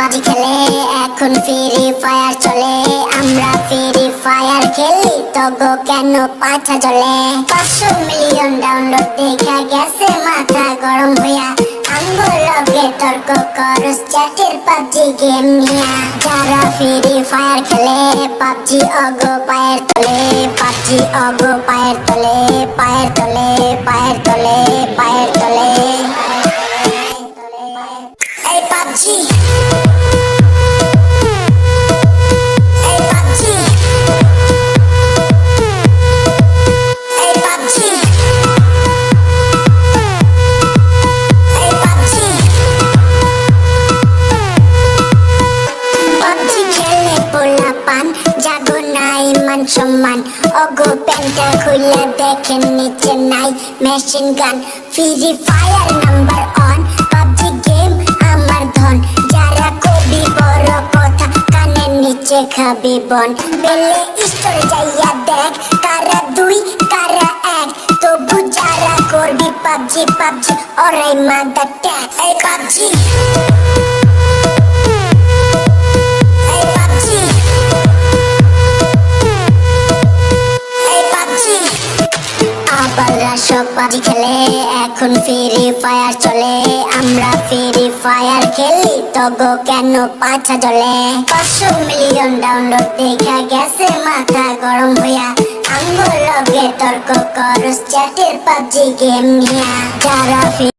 PUBG খেলে এখন free fire চলে আমরা ফ্রি ফায়ার খেলি তগো কেন পাছা জ্বলে 500 মিলিয়ন ডাউনলোড দেখা গেছে মাথা গরম হইয়া আঙ্গুল লগে তর্ক করস চ্যাটের পাবজি গেম নিয়া যারা ফ্রি ফায়ার খেলে পাবজি অগো পায়ের তলে পাবজি অগো পায়ের তলে পায়ের তলে পায়ের তলে পায়ের তলে এই পাবজি সম্মান অগো প্যান্টা খুলে দেখেন নিচে নাই machine gun free fire number on PUBG game আমার ধন যারা কবি বড় কথা কানের নিচে খাবি বন বেলে স্টোরে যাইয়া দেখ কারা দুই কারা এক তবু যারা করবি পাবজি পাবজি ওরাই মাদার ট্যাগ এই পাবজি সব পাবজি খেলে এখন ফ্রি ফায়ার চলে আমরা ফ্রি ফায়ার খেলি তগো কেন পাছা জ্বলে 500 মিলিয়ন ডাউনলোড দেখা গেছে মাথা গরম হইয়া আঙ্গুল লগে তর্ক করস চ্যাটের পাবজি গেম নিয়া যারা ফ্রি